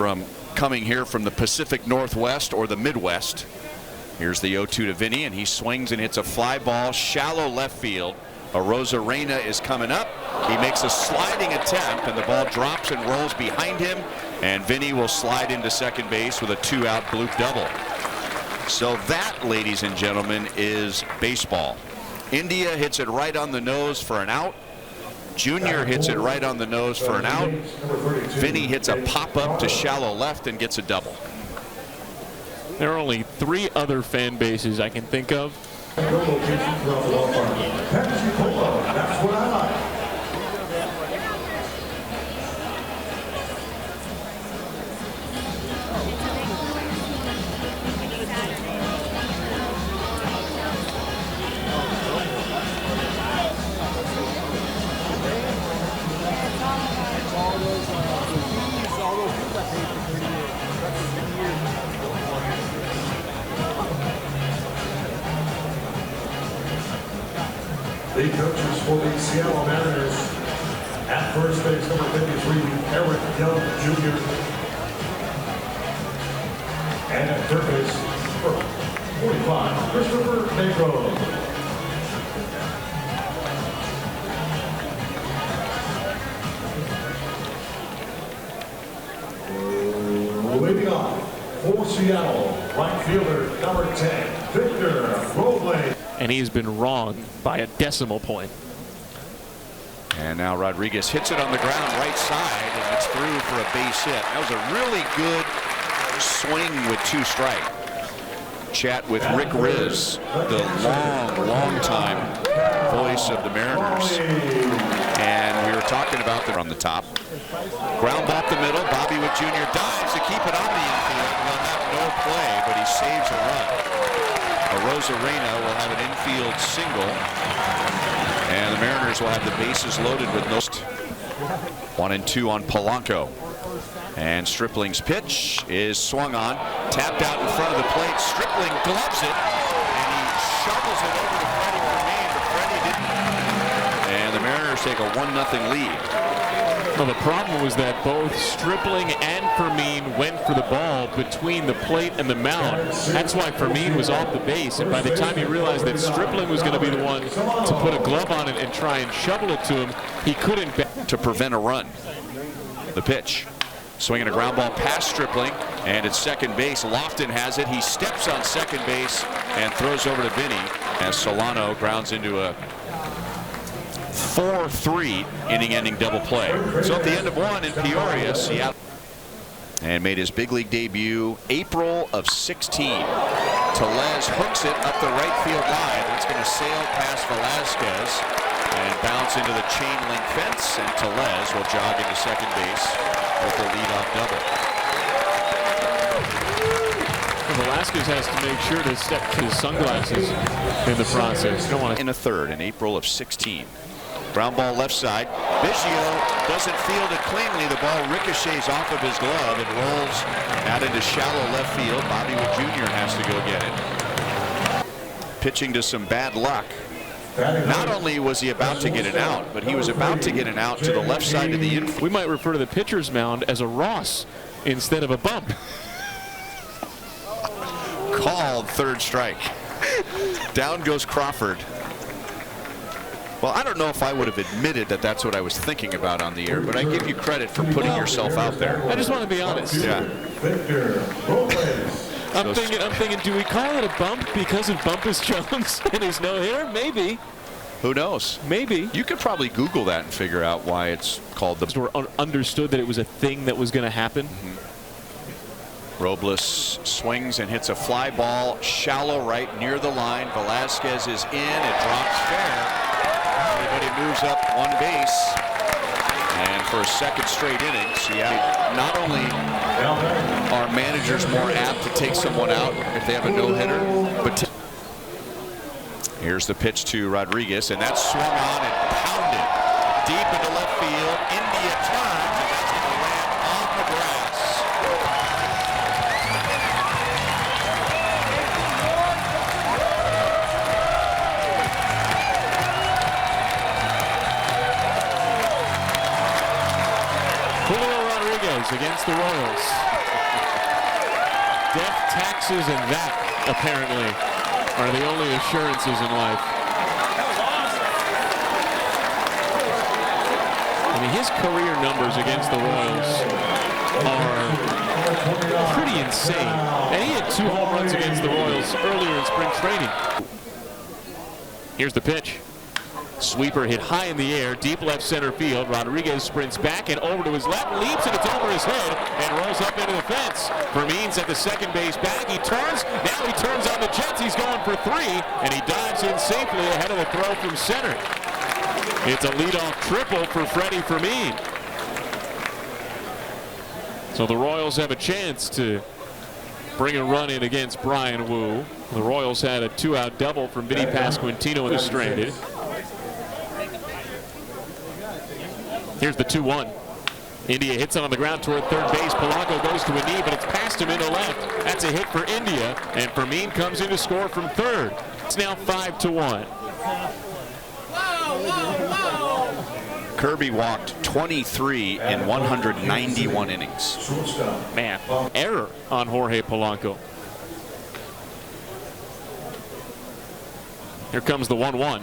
from coming here from the Pacific Northwest or the Midwest. Here's the 0-2 to Vinny, and he swings and hits a fly ball shallow left field. Arozarena is coming up. He makes a sliding attempt, and the ball drops and rolls behind him, and Vinny will slide into second base with a 2-out bloop double. So that, ladies and gentlemen, is baseball. India hits it right on the nose for an out. Junior hits it right on the nose for an out. Vinny hits a pop-up to shallow left and gets a double. There are only 3 other fan bases I can think of. That's what I like. The coaches for the Seattle Mariners, at first base, number 53, Eric Young Jr. And at third base, 45, Christopher Negro. Leading off for Seattle, right fielder, number 10, Victor Robles. And he's been wrong by a decimal point. And now Rodriguez hits it on the ground right side, and it's through for a base hit. That was a really good swing with 2 strikes. Chat with Rick Riz, the long time voice of the Mariners. And we were talking about them on the top. Ground ball up the middle. Bobby Witt Jr. dives to keep it on the infield. Will have no play, but he saves a run. Arozarena will have an infield single, and the Mariners will have the bases loaded with no. 1-2 on Polanco, and Stripling's pitch is swung on, tapped out in front of the plate. Stripling gloves it, and he shovels it over to Freddie Fermin, but Freddie didn't. And the Mariners take a 1-0 lead. Well, the problem was that both Stripling and Fermin went for the ball between the plate and the mound. That's why Fermin was off the base, and by the time he realized that Stripling was going to be the one to put a glove on it and try and shovel it to him, he couldn't. To prevent a run. The pitch. Swinging a ground ball past Stripling, and at second base, Lofton has it. He steps on second base and throws over to Vinny as Solano grounds into a 4-3 inning-ending double play. So at the end of 1 in Peoria, Seattle, and made his big league debut April of 16. Tellez hooks it up the right field line. It's going to sail past Velasquez and bounce into the chain link fence, and Tellez will jog into second base with the leadoff double. Velasquez has to make sure to step to his sunglasses in the process. Don't want to. In a third in April of 16. Ground ball left side. Biggio doesn't field it cleanly. The ball ricochets off of his glove and rolls out into shallow left field. Bobby Witt Jr. has to go get it. Pitching to some bad luck. Not only was he about to get it out, but he was about to get it out to the left side of the infield. We might refer to the pitcher's mound as a Ross instead of a bump. Called third strike. Down goes Crawford. Well, I don't know if I would have admitted that that's what I was thinking about on the air, but I give you credit for putting yourself out there. I just want to be honest. Yeah. I'm thinking, do we call it a bump because of Bumpus Jones and his no-hitter? Maybe. Who knows? Maybe. You could probably Google that and figure out why it's called the. Or understood that it was a thing that was going to happen. Robles swings and hits a fly ball shallow right near the line. Velasquez is in. It drops fair. Everybody moves up one base. And for a second straight inning, Seattle, not only are managers more apt to take someone out if they have a no-hitter, but here's the pitch to Rodriguez, and that's swung on and pounded deep into left field. India turns, and that's going to land on the grass. Julio Rodriguez numbers against the Royals. Death, taxes, and that, apparently, are the only assurances in life. I mean, his career numbers against the Royals are pretty insane. And he had 2 home runs against the Royals earlier in spring training. Here's the pitch. Sweeper hit high in the air, deep left center field. Rodriguez sprints back and over to his left, leaps, and it's over his head and rolls up into the fence. Fermin's at the second base bag. He turns. Now he turns on the Jets. He's going for 3, and he dives in safely ahead of the throw from center. It's a leadoff triple for Freddie Fermin. So the Royals have a chance to bring a run in against Brian Wu. The Royals had a 2-out double from Vinny Pasquantino and is stranded. Here's the 2-1. India hits it on the ground toward third base. Polanco goes to a knee, but it's past him into left. That's a hit for India, and Fermin comes in to score from third. It's now 5-1. Kirby walked 23 in 191 innings. Man, error on Jorge Polanco. Here comes the 1-1.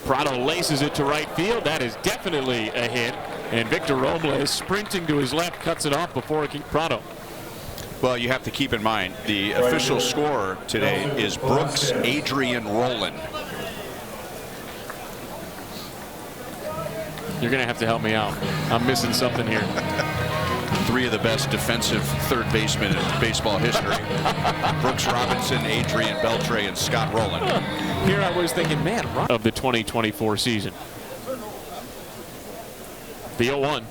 Prado laces it to right field. That is definitely a hit. And Victor Robles sprinting to his left cuts it off before Prado. Well, you have to keep in mind the official scorer today is Brooks Adrian Rowland. You're going to have to help me out. I'm missing something here. 3 of the best defensive third basemen in baseball history. Brooks Robinson, Adrian Beltre, and Scott Rowland. Here I was thinking, man, of the 2024 season. The 0-1.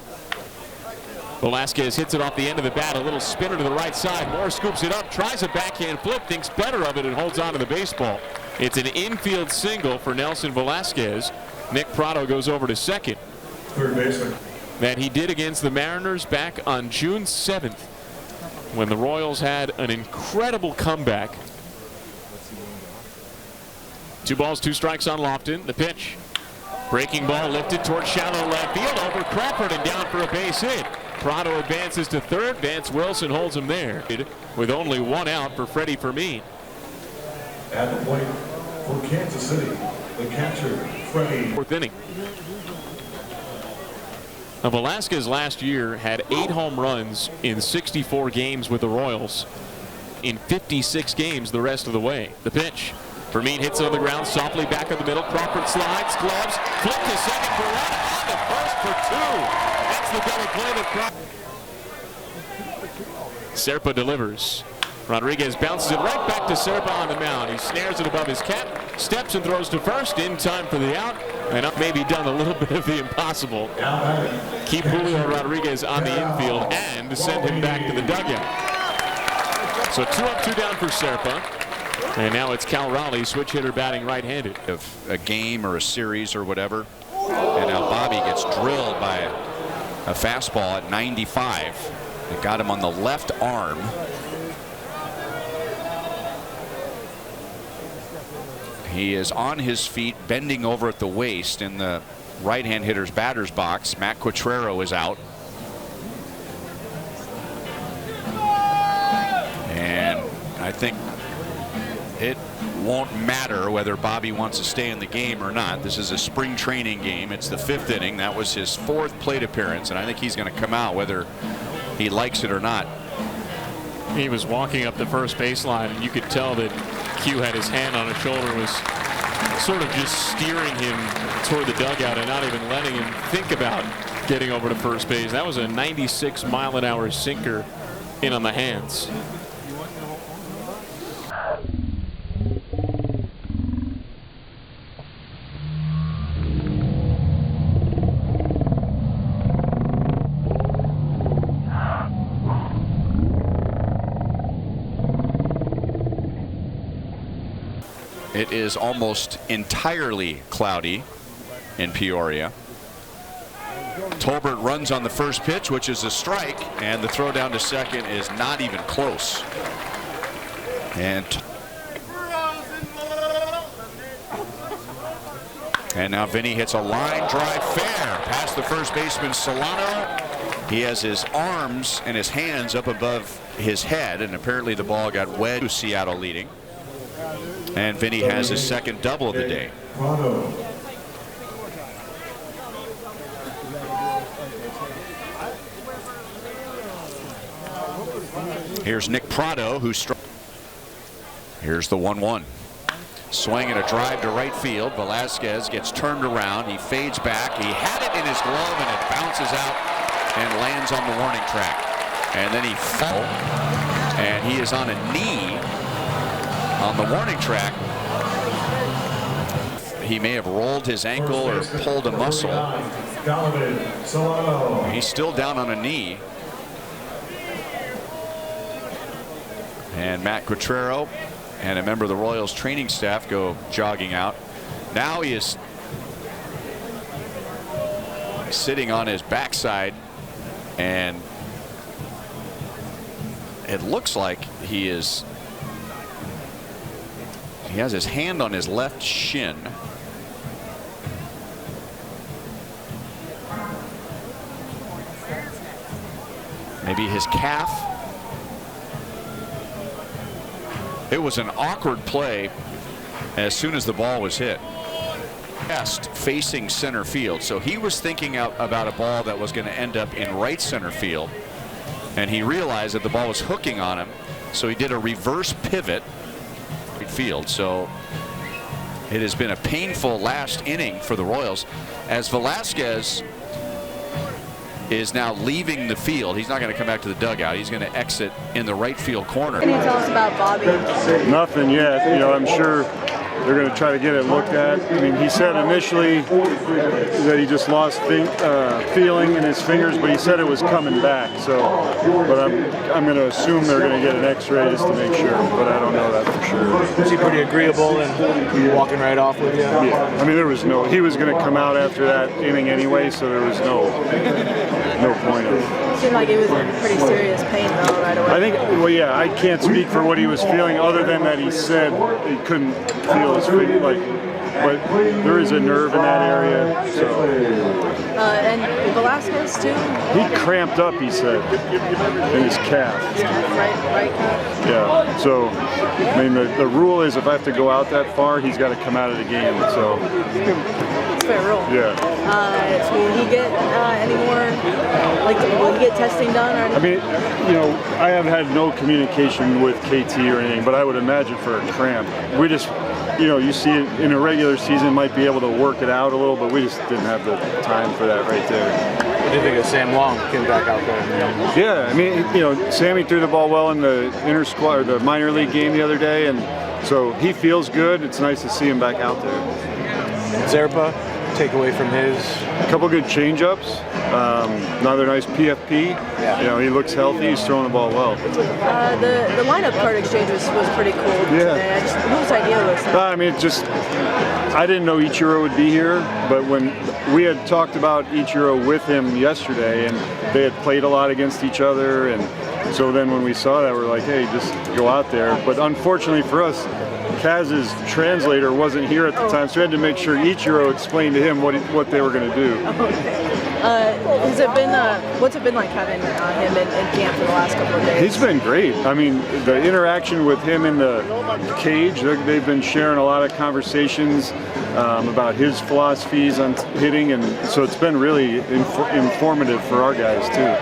Velasquez hits it off the end of the bat, a little spinner to the right side. Moore scoops it up, tries a backhand flip, thinks better of it, and holds on to the baseball. It's an infield single for Nelson Velasquez. Nick Prado goes over to second. Third baseman. That he did against the Mariners back on June 7th when the Royals had an incredible comeback. 2 balls, 2 strikes on Lofton. The pitch. Breaking ball lifted towards shallow left field over Crawford and down for a base hit. Prado advances to third. Vance Wilson holds him there with only 1 out for Freddie Fermin. At the plate for Kansas City, the catcher, Freddie. 4th inning. Now, Velasquez last year had 8 home runs in 64 games with the Royals. In 56 games the rest of the way. The pitch. Fermin hits it on the ground, softly back of the middle. Crawford slides, gloves, flip to second for 1, on to first for 2. That's the double play that Crawford. Serpa delivers. Rodriguez bounces it right back to Serpa on the mound. He snares it above his cap, steps and throws to first in time for the out, and maybe done a little bit of the impossible. Keep Julio Rodriguez on the infield and send him back to the dugout. So 2 up, 2 down for Serpa. And now it's Cal Raleigh, switch hitter, batting right-handed. Of a game or a series or whatever. And now Bobby gets drilled by a fastball at 95. It got him on the left arm. He is on his feet, bending over at the waist in the right-hand hitter's batter's box. Matt Quatrero is out. And I think it won't matter whether Bobby wants to stay in the game or not. This is a spring training game. It's the 5th inning. That was his 4th plate appearance, and I think he's going to come out whether he likes it or not. He was walking up the first baseline, and you could tell that Q had his hand on his shoulder, was sort of just steering him toward the dugout and not even letting him think about getting over to first base. That was a 96-mile-an-hour sinker in on the hands. It is almost entirely cloudy in Peoria. Tolbert runs on the first pitch, which is a strike, and the throw down to second is not even close. And now Vinny hits a line drive fair past the first baseman Solano. He has his arms and his hands up above his head, and apparently the ball got wedged to Seattle leading. And Vinny has his second double of the day. Here's Nick Prado, who struck. Here's the 1-1. Swing and a drive to right field. Velasquez gets turned around. He fades back. He had it in his glove and it bounces out and lands on the warning track. And then he fell. And he is on a knee on the warning track. He may have rolled his ankle or pulled a muscle. He's still down on a knee. And Matt Quatrero and a member of the Royals training staff go jogging out. Now he is sitting on his backside, and it looks like he has his hand on his left shin. Maybe his calf. It was an awkward play as soon as the ball was hit. Facing center field, so he was thinking about a ball that was going to end up in right center field, and he realized that the ball was hooking on him, so he did a reverse pivot right field. So it has been a painful last inning for the Royals as Velasquez is now leaving the field. He's not going to come back to the dugout. He's going to exit in the right field corner. Can you tell us about Bobby? Nothing yet. You know, I'm sure they're going to try to get it looked at. I mean, he said initially that he just lost feeling in his fingers, but he said it was coming back. So, but I'm going to assume they're going to get an X-ray just to make sure, but I don't know that for sure. Was he pretty agreeable and walking right off with you? Yeah. I mean, he was going to come out after that inning anyway, so there was no point of it. It seemed like he was in pretty serious pain though right away. I think, well, yeah, I can't speak for what he was feeling other than that he said he couldn't feel his feet, but there is a nerve in that area. So. And Velasquez too? He cramped up, he said, in his calf. Right calf? Yeah, so, I mean, the rule is if I have to go out that far, he's got to come out of the game, so. It's fair rule. Yeah. Will he get any more, will he get testing done? Or I mean, you know, I have had no communication with KT or anything, but I would imagine for a cramp. We just, you know, you see it in a regular season, might be able to work it out a little, but we just didn't have the time for that right there. What do you think of Sam Long came back out there? Yeah, I mean, you know, Sammy threw the ball well in the inter-squad or the minor league game the other day, and so he feels good. It's nice to see him back out there. Zerpa, take away from his? A couple good change-ups. Another nice PFP. Yeah. You know, he looks healthy. He's throwing the ball well. The lineup card exchange was pretty cool today. Whose idea was that? I mean, I didn't know Ichiro would be here, but when we had talked about Ichiro with him yesterday, and they had played a lot against each other, and so then when we saw that, we're like, hey, just go out there. But unfortunately for us, Kaz's translator wasn't here at the time, so we had to make sure Ichiro explained to him what they were going to do. Has it been what's it been like having him in camp for the last couple of days? He's been great. I mean, the interaction with him in the cage, they've been sharing a lot of conversations about his philosophies on hitting, and so it's been really informative for our guys too.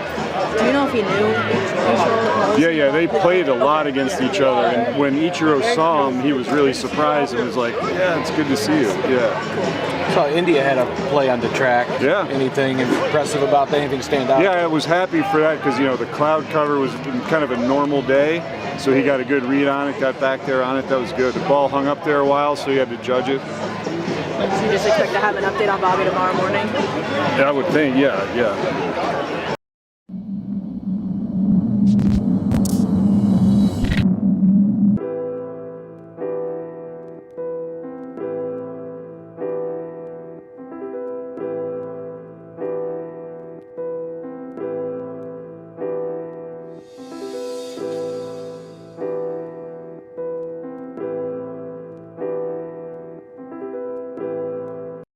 Do you know if he knew Ichiro? Yeah, they played a lot against each other, and when Ichiro saw him, he was really surprised and was like, yeah, it's good to see you. Yeah. So India had a play on the track. Yeah. Anything impressive about that? Anything stand out? Yeah, I was happy for that because, you know, the cloud cover was kind of a normal day, so he got a good read on it, got back there on it. That was good. The ball hung up there a while, so he had to judge it. So you just expect to have an update on Bobby tomorrow morning? Yeah, I would think, yeah.